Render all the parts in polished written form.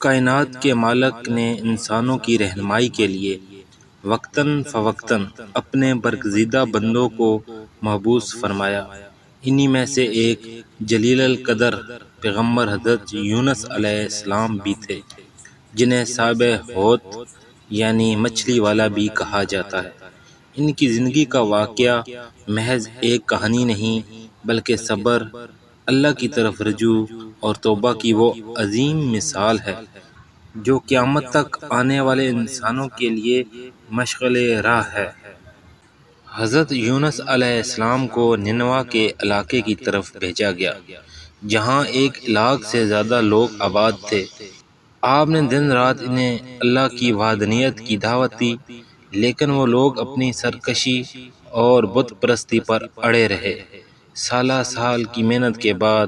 کائنات کے مالک نے انسانوں کی رہنمائی کے لیے وقتاً فوقتاً اپنے برگزیدہ بندوں کو مبعوث فرمایا۔ انہی میں سے ایک جلیل القدر پیغمبر حضرت یونس علیہ السلام بھی تھے، جنہیں صاحب حوت یعنی مچھلی والا بھی کہا جاتا ہے۔ ان کی زندگی کا واقعہ محض ایک کہانی نہیں بلکہ صبر، اللہ کی طرف رجوع اور توبہ کی وہ عظیم مثال ہے جو قیامت تک آنے والے انسانوں کے لیے مشعل راہ ہے۔ حضرت یونس علیہ السلام کو نینوا کے علاقے کی طرف بھیجا گیا، جہاں 1,00,000 سے زیادہ لوگ آباد تھے۔ آپ نے دن رات انہیں اللہ کی وحدانیت کی دعوت دی، لیکن وہ لوگ اپنی سرکشی اور بت پرستی پر اڑے رہے۔ سالہ سال کی محنت کے بعد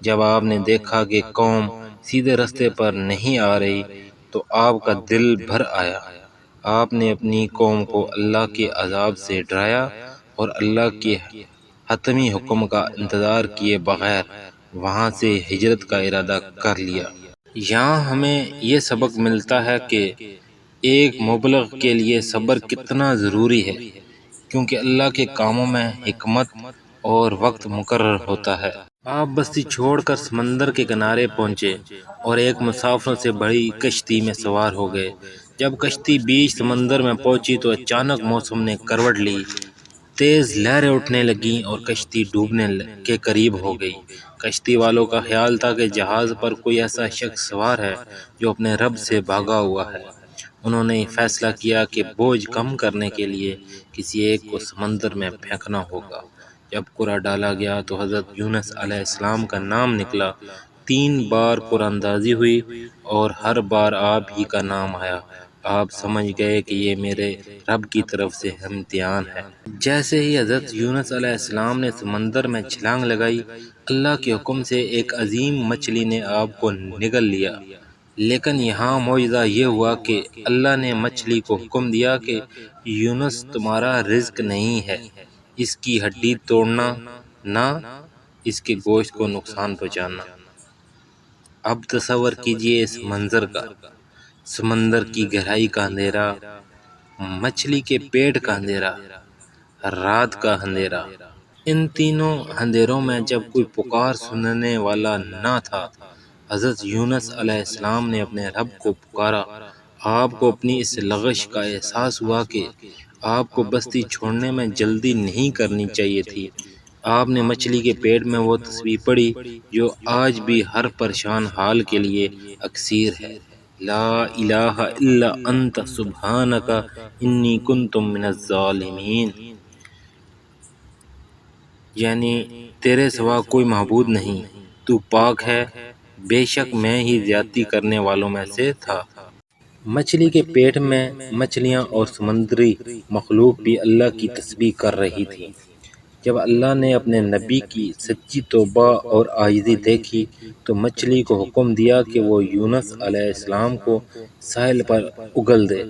جب آپ نے دیکھا کہ قوم سیدھے رستے پر نہیں آ رہی تو آپ کا دل بھر آیا۔ آپ نے اپنی قوم کو اللہ کے عذاب سے ڈرایا اور اللہ کے حتمی حکم کا انتظار کیے بغیر وہاں سے ہجرت کا ارادہ کر لیا۔ یہاں ہمیں یہ سبق ملتا ہے کہ ایک مبلغ کے لیے صبر کتنا ضروری ہے، کیونکہ اللہ کے کاموں میں حکمت اور وقت مقرر ہوتا ہے۔ آپ بستی چھوڑ کر سمندر کے کنارے پہنچے اور ایک مسافروں سے بڑی کشتی میں سوار ہو گئے۔ جب کشتی بیچ سمندر میں پہنچی تو اچانک موسم نے کروٹ لی، تیز لہریں اٹھنے لگیں اور کشتی ڈوبنے کے قریب ہو گئی۔ کشتی والوں کا خیال تھا کہ جہاز پر کوئی ایسا شخص سوار ہے جو اپنے رب سے بھاگا ہوا ہے۔ انہوں نے فیصلہ کیا کہ بوجھ کم کرنے کے لیے کسی ایک کو سمندر میں پھینکنا ہوگا۔ جب قرعہ ڈالا گیا تو حضرت یونس علیہ السلام کا نام نکلا۔ 3 بار قرعہ اندازی ہوئی اور ہر بار آپ ہی کا نام آیا۔ آپ سمجھ گئے کہ یہ میرے رب کی طرف سے امتحان ہے۔ جیسے ہی حضرت یونس علیہ السلام نے سمندر میں چھلانگ لگائی، اللہ کے حکم سے ایک عظیم مچھلی نے آپ کو نگل لیا۔ لیکن یہاں معجزہ یہ ہوا کہ اللہ نے مچھلی کو حکم دیا کہ یونس تمہارا رزق نہیں ہے، اس کی ہڈی توڑنا، نہ اس کے گوشت کو نقصان پہنچانا۔ اب تصور کیجئے اس منظر کا، سمندر کی گہرائی کا اندھیرا، مچھلی کے پیٹ کا اندھیرا، رات کا اندھیرا۔ ان تینوں اندھیروں میں جب کوئی پکار سننے والا نہ تھا، حضرت یونس علیہ السلام نے اپنے رب کو پکارا۔ آپ کو اپنی اس لغزش کا احساس ہوا کہ آپ کو بستی چھوڑنے میں جلدی نہیں کرنی چاہیے تھی۔ آپ نے مچھلی کے پیٹ میں وہ تسبیح پڑھی جو آج بھی ہر پریشان حال کے لیے اکسیر ہے: لا الہ الا انت سبحانک انی کنت من الظالمین، یعنی تیرے سوا کوئی معبود نہیں، تو پاک ہے، بے شک میں ہی زیادتی کرنے والوں میں سے تھا۔ مچھلی کے پیٹ میں مچھلیاں اور سمندری مخلوق بھی اللہ کی تسبیح کر رہی تھی۔ جب اللہ نے اپنے نبی کی سچی توبہ اور عاجزی دیکھی تو مچھلی کو حکم دیا کہ وہ یونس علیہ السلام کو ساحل پر اگل دے۔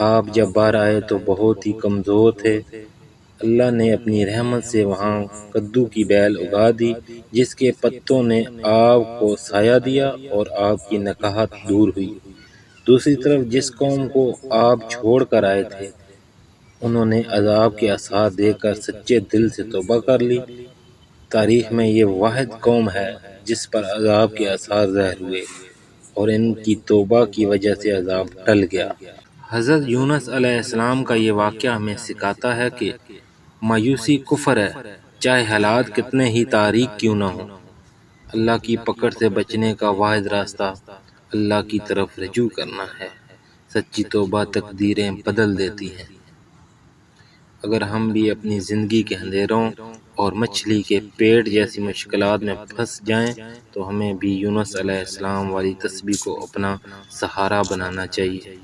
آپ جب باہر آئے تو بہت ہی کمزور تھے۔ اللہ نے اپنی رحمت سے وہاں کدو کی بیل اگا دی، جس کے پتوں نے آپ کو سایہ دیا اور آپ کی نکاہت دور ہوئی۔ دوسری طرف جس قوم کو آپ چھوڑ کر آئے تھے، انہوں نے عذاب کے آثار دیکھ کر سچے دل سے توبہ کر لی۔ تاریخ میں یہ واحد قوم ہے جس پر عذاب کے آثار ظاہر ہوئے اور ان کی توبہ کی وجہ سے عذاب ٹل گیا۔ حضرت یونس علیہ السلام کا یہ واقعہ ہمیں سکھاتا ہے کہ مایوسی کفر ہے، چاہے حالات کتنے ہی تاریک کیوں نہ ہوں۔ اللہ کی پکڑ سے بچنے کا واحد راستہ اللہ کی طرف رجوع کرنا ہے۔ سچی توبہ تقدیریں بدل دیتی ہیں۔ اگر ہم بھی اپنی زندگی کے اندھیروں اور مچھلی کے پیٹ جیسی مشکلات میں پھنس جائیں تو ہمیں بھی یونس علیہ السلام والی تسبیح کو اپنا سہارا بنانا چاہیے۔